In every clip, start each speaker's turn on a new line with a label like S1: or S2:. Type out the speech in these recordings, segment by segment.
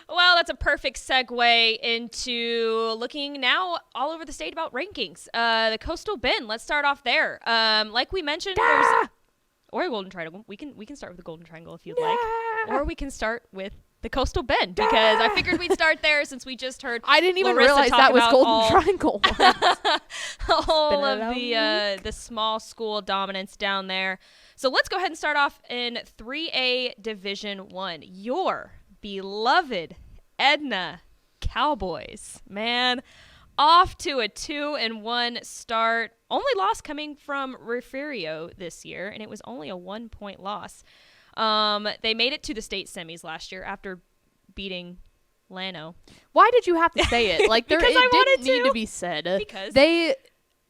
S1: Well, that's a perfect segue into looking now all over the state about rankings. The Coastal Bend. Let's start off there. Like we mentioned, there's or a Golden Triangle. We can start with the Golden Triangle if you'd like, or we can start with the Coastal Bend because I figured we'd start there since we just heard.
S2: I didn't even
S1: Larissa
S2: realize that was Golden Triangle.
S1: all of the small school dominance down there. So let's go ahead and start off in 3A Division 1. Your beloved Edna Cowboys, man, off to a 2-1 start. Only loss coming from Refugio this year, and it was only a 1-point loss. They made it to the state semis last year after beating Llano.
S2: Why did you have to say it? Like
S1: Because I
S2: didn't
S1: wanted
S2: need to be said.
S1: Because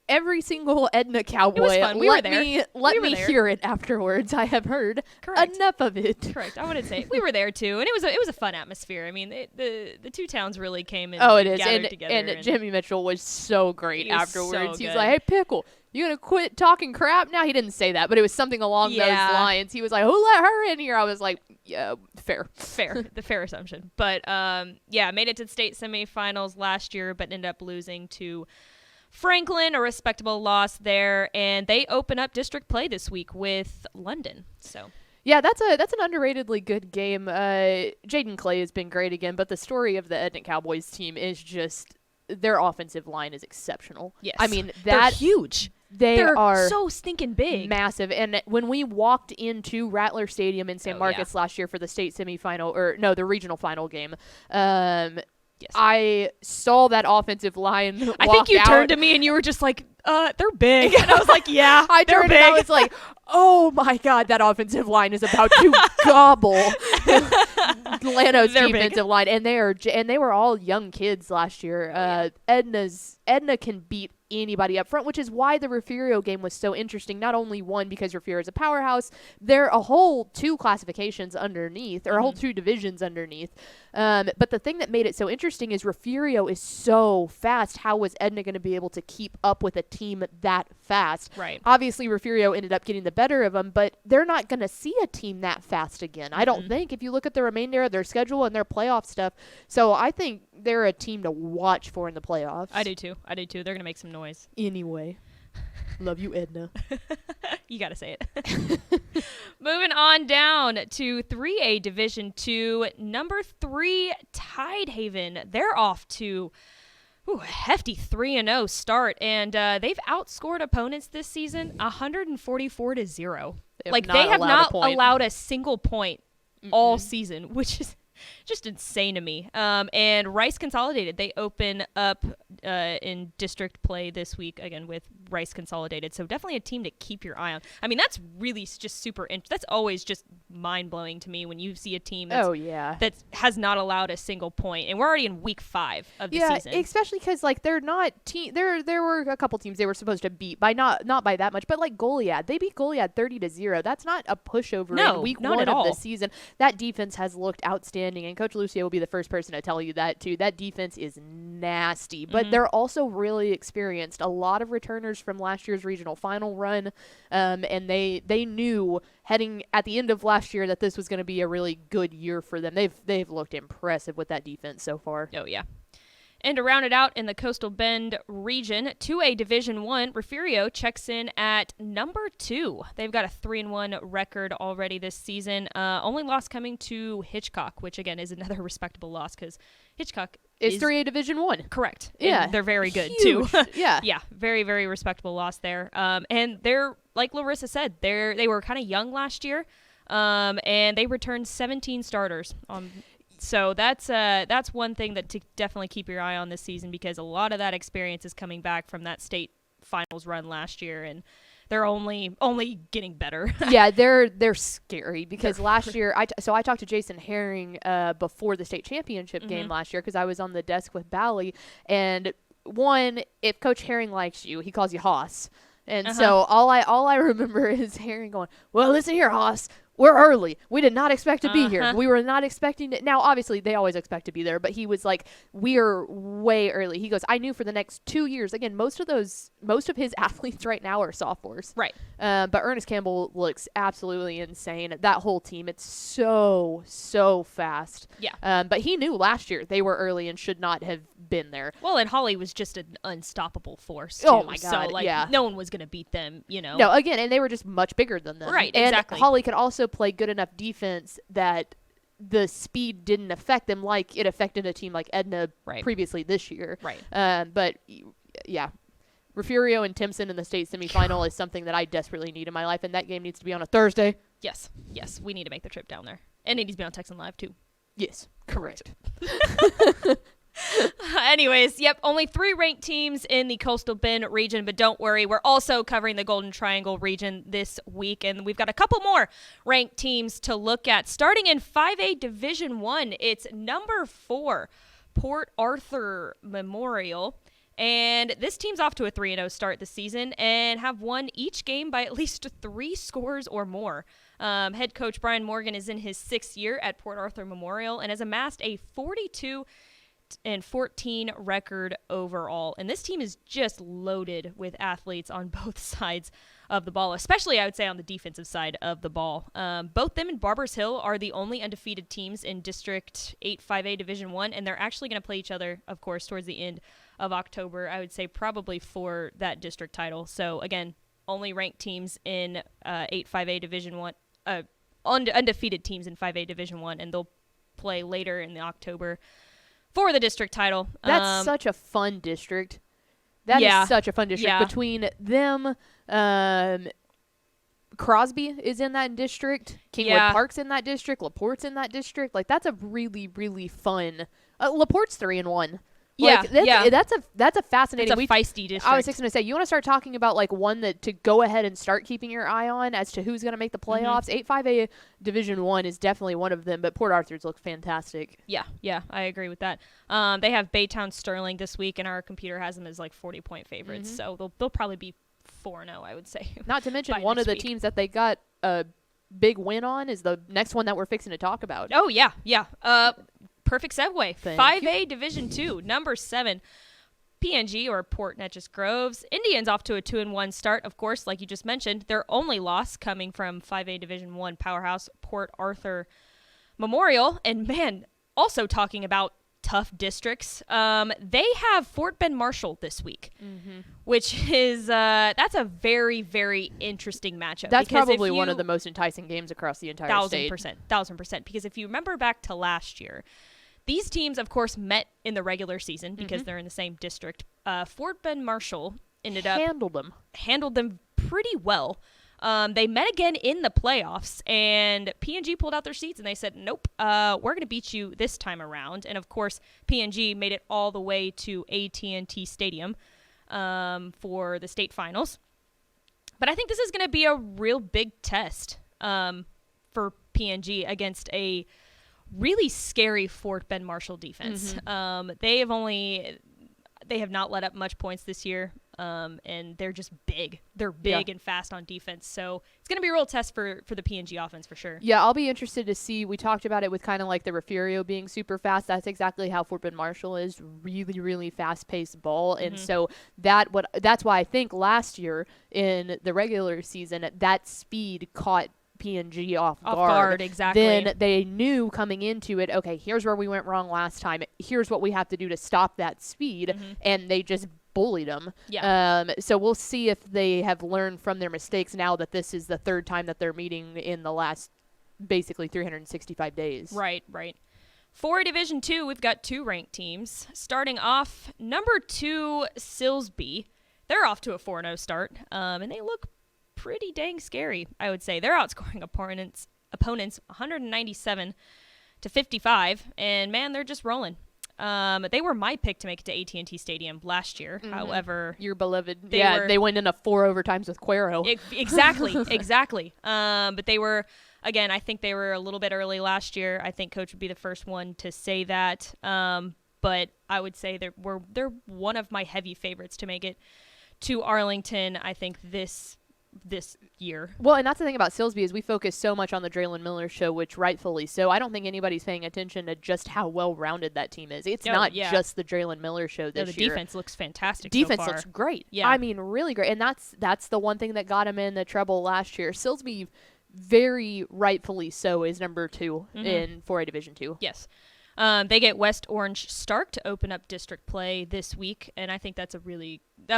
S2: every single Edna Cowboy.
S1: It was fun. We were there.
S2: Let me hear it afterwards. I have heard enough of it.
S1: Correct. I wanted to say we were there too, and it was a fun atmosphere. I mean, the two towns really came in. Gathered together.
S2: And Jimmy Mitchell was so great afterwards.
S1: So
S2: He's like, "Hey, Pickle, you gonna quit talking crap now?" He didn't say that, but it was something along those lines. He was like, "Who let her in here?" I was like, "Yeah, fair,
S1: the fair assumption." But made it to the state semifinals last year, but ended up losing to Franklin, a respectable loss there, and they open up district play this week with London. So
S2: yeah, that's an underratedly good game. Jaden Clay has been great again, but the story of the Edna Cowboys team is just their offensive line is exceptional.
S1: Yes,
S2: I mean
S1: they're huge.
S2: They're
S1: so stinking big,
S2: massive. And when we walked into Rattler Stadium in San Marcos last year for the state semifinal, the regional final game, yes. I saw that offensive line.
S1: I think you turned to me and you were just like, they're big. And I was like, yeah,
S2: I
S1: turned
S2: big. And I was like, oh my God, that offensive line is about to gobble Llano's defensive line. And they were all young kids last year. Edna can beat anybody up front, which is why the Refugio game was so interesting. Not only one, because Refugio is a powerhouse, they're a whole two classifications underneath, or a whole two divisions underneath. But the thing that made it so interesting is Refugio is so fast. How was Edna going to be able to keep up with a team that fast?
S1: Right.
S2: Obviously, Refugio ended up getting the better of them, but they're not going to see a team that fast again. I don't think, if you look at the remainder of their schedule and their playoff stuff. So I think they're a team to watch for in the playoffs.
S1: I do too. They're going to make some noise.
S2: Anyway. Love you, Edna.
S1: You got to say it. Moving on down to 3A Division 2, number 3 Tidehaven. They're off to a hefty 3-0 start, and they've outscored opponents this season 144-0. They have not allowed a single point all season, which is just insane to me. And Rice Consolidated, they open up in district play this week again with Rice Consolidated. So definitely a team to keep your eye on. I mean, that's really just super. That's always just mind blowing to me when you see a team that has not allowed a single point, and we're already in week 5 of the season.
S2: Yeah, especially because they're not there were a couple teams they were supposed to beat by not by that much, but like Goliad, they beat Goliad 30-0. That's not a pushover in week 1 of the season. That defense has looked outstanding, and Coach Lucio will be the first person to tell you that too. That defense is nasty, but they're also really experienced. A lot of returners from last year's regional final run, and they knew heading at the end of last year that this was going to be a really good year for them. They've looked impressive with that defense so far.
S1: Oh yeah. And to round it out in the Coastal Bend region, 2A Division 1, Refugio checks in at number 2. They've got a 3-1 record already this season. Only loss coming to Hitchcock, which again is another respectable loss because Hitchcock
S2: is 3A Division 1.
S1: Correct.
S2: Yeah.
S1: And they're very good
S2: Huge.
S1: too.
S2: Yeah.
S1: Yeah. Very, very respectable loss there. And they're, like Larissa said, they were kind of young last year. And they returned 17 starters. So that's one thing that to definitely keep your eye on this season, because a lot of that experience is coming back from that state finals run last year, and they're only getting better.
S2: Yeah, they're scary because last year I talked to Jason Herring before the state championship game last year because I was on the desk with Bally, and if Coach Herring likes you, he calls you Hoss. And so all I remember is Herring going, "Well, listen here, Hoss. we're early. We did not expect to be here. We were not expecting to. Now, obviously, they always expect to be there, but he was like, we're way early. He goes, I knew for the next 2 years. Again, most of his athletes right now are sophomores.
S1: Right.
S2: But Ernest Campbell looks absolutely insane. That whole team, it's so fast.
S1: Yeah.
S2: But he knew last year they were early and should not have been there.
S1: Well, and Holly was just an unstoppable force, too.
S2: Oh, my God,
S1: So, like,
S2: yeah.
S1: no one was going to beat them, you know.
S2: No, again, and they were just much bigger than them.
S1: Right,
S2: and
S1: exactly.
S2: Holly could also play good enough defense that the speed didn't affect them like it affected a team like Edna previously this year.
S1: Right.
S2: But, yeah, Refugio and Timpson in the state semifinal is something that I desperately need in my life, and that game needs to be on a Thursday.
S1: Yes, we need to make the trip down there. And it needs to be on Texan Live, too.
S2: Yes, correct.
S1: Anyways, yep, only 3 ranked teams in the Coastal Bend region, but don't worry, we're also covering the Golden Triangle region this week, and we've got a couple more ranked teams to look at. Starting in 5A Division 1, it's number 4, Port Arthur Memorial. And this team's off to a 3-0 start this season and have won each game by at least 3 scores or more. Head coach Brian Morgan is in his 6th year at Port Arthur Memorial and has amassed a 42-14 record overall. And this team is just loaded with athletes on both sides of the ball, especially I would say on the defensive side of the ball. Both them and Barbers Hill are the only undefeated teams in District 8 5A Division 1, and they're actually going to play each other, of course, towards the end of October, I would say probably for that district title. So, again, only ranked teams in 8 5A Division 1, undefeated teams in 5A Division 1, and they'll play later in the October for the district title.
S2: That's such a fun district. That is such a fun district.
S1: Yeah.
S2: Between them, Crosby is in that district. Kingwood Park's in that district. LaPorte's in that district. Like, that's a really, really fun. LaPorte's 3-1. Like, that's a fascinating.
S1: It's a feisty district.
S2: I was just going to say, you want to start talking about like one that to go ahead and start keeping your eye on as to who's going to make the playoffs. 8-5A Division 1 is definitely one of them, but Port Arthur's look fantastic.
S1: Yeah, I agree with that. They have Baytown Sterling this week, and our computer has them as like 40-point favorites, so they'll probably be 4-0, I would say.
S2: Not to mention one of the teams that they got a big win on is the next one that we're fixing to talk about.
S1: Oh, yeah. Perfect segue.
S2: Thank
S1: 5A Division 2, number 7, PNG, or Port Neches Groves. Indians off to a 2-1 start, of course, like you just mentioned. Their only loss coming from 5A Division 1 powerhouse Port Arthur Memorial. And, man, also talking about tough districts, they have Fort Bend Marshall this week, which is that's a very, very interesting matchup.
S2: That's probably one of the most enticing games across the entire state.
S1: 1,000%. Because if you remember back to last year, these teams, of course, met in the regular season because they're in the same district. Fort Bend Marshall handled them pretty well. They met again in the playoffs, and PNG pulled out their seats, and they said, nope, we're going to beat you this time around. And, of course, PNG made it all the way to AT&T Stadium for the state finals. But I think this is going to be a real big test for PNG against a really scary Fort Bend Marshall defense. They have not let up much points this year, and they're just big. They're big and fast on defense, so it's going to be a real test for the PNG offense for sure. Yeah,
S2: I'll be interested to see. We talked about it with kind of like the Refugio being super fast. That's exactly how Fort Bend Marshall is, really, really fast-paced ball, and so that's why I think last year in the regular season, that speed caught PNG off guard.
S1: Exactly.
S2: Then they knew coming into it, okay, here's where we went wrong last time. Here's what we have to do to stop that speed, and they just bullied them. So we'll see if they have learned from their mistakes now that this is the 3rd time that they're meeting in the last basically 365 days. Right.
S1: For Division 2, we've got 2 ranked teams. Starting off, number 2, Silsbee. They're off to a 4-0 start, and they look pretty dang scary, I would say. They're outscoring opponents 197-55, and man, they're just rolling. They were my pick to make it to AT&T Stadium last year. However,
S2: your beloved, they went in a 4 overtimes with Cuero.
S1: Exactly. But they were, again, I think they were a little bit early last year. I think Coach would be the first one to say that. But I would say they're one of my heavy favorites to make it to Arlington. I think this this year.
S2: Well, and that's the thing about Silsbee is we focus so much on the Draylen Miller show, which rightfully so. I don't think anybody's paying attention to just how well-rounded that team is. It's not just the Draylen Miller show this
S1: year. The defense looks fantastic
S2: Defense
S1: so far.
S2: looks great.
S1: Yeah.
S2: I mean, really great. And that's the one thing that got him in the trouble last year. Silsbee, very rightfully so, is number 2 in 4A Division 2.
S1: Yes. They get West Orange Stark to open up district play this week, and I think that'll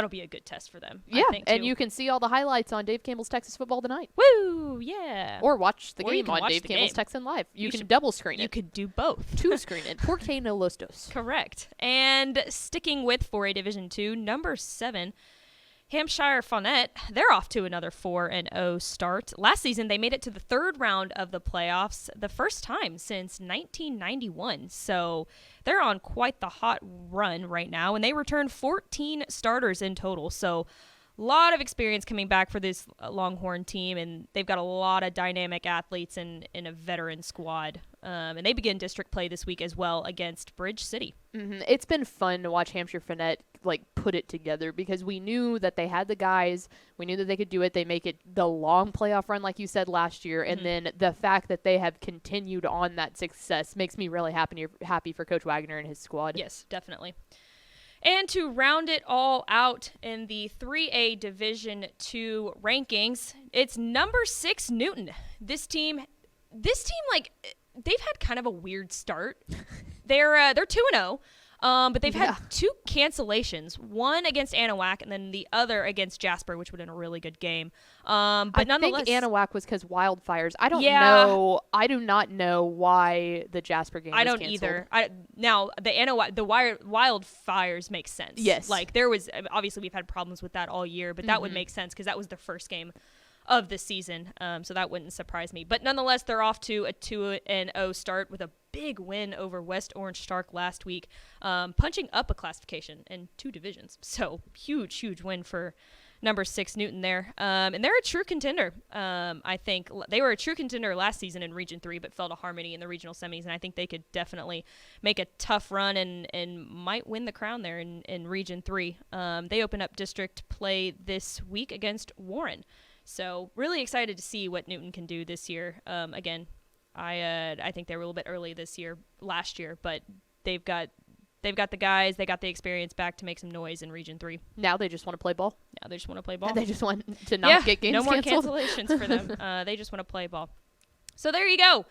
S1: be a good test for them.
S2: Yeah,
S1: I think,
S2: and you can see all the highlights on Dave Campbell's Texas Football tonight.
S1: Woo, yeah.
S2: Or watch the game on Dave Campbell's Texan Live. You can double screen it.
S1: You could do both.
S2: 2 screen it. Porque no los dos.
S1: Correct. And sticking with 4A Division 2, number 7, Hampshire Fournette, they're off to another 4-0 start. Last season, they made it to the 3rd round of the playoffs, the first time since 1991. So they're on quite the hot run right now, and they returned 14 starters in total. So a lot of experience coming back for this Longhorn team, and they've got a lot of dynamic athletes in a veteran squad. And they begin district play this week as well against Bridge City.
S2: It's been fun to watch Hampshire Fournette put it together because we knew that they had the guys. We knew that they could do it. They make it the long playoff run, like you said last year, and then the fact that they have continued on that success makes me really happy for Coach Wagner and his squad.
S1: Yes, definitely. And to round it all out in the 3A Division 2 rankings, it's number 6 Newton. This team, they've had kind of a weird start. They're 2-0. But they've had 2 cancellations, one against Anahuac and then the other against Jasper, which would have been a really good game. But nonetheless,
S2: I think Anahuac was because wildfires. I don't know. I do not know why the Jasper game was canceled.
S1: Either. Now, the Anahuac, the wildfires make sense.
S2: Yes.
S1: There was, obviously we've had problems with that all year, but that would make sense because that was the first game of the season, so that wouldn't surprise me. But nonetheless, they're off to a 2-0 start with a big win over West Orange Stark last week, punching up a classification in 2 divisions. So huge win for number 6 Newton there. And they're a true contender. I think they were a true contender last season in Region 3, but fell to Harmony in the regional semis, and I think they could definitely make a tough run and might win the crown there in Region 3. They open up district play this week against Warren. So really excited to see what Newton can do this year. Again, I think they were a little bit early last year, but they've got the guys, they got the experience back to make some noise in Region 3.
S2: Now they just want to play ball.
S1: Now they just want to play ball.
S2: They just want to not get games
S1: no more
S2: canceled.
S1: cancellations for them. They just want to play ball. So there you go.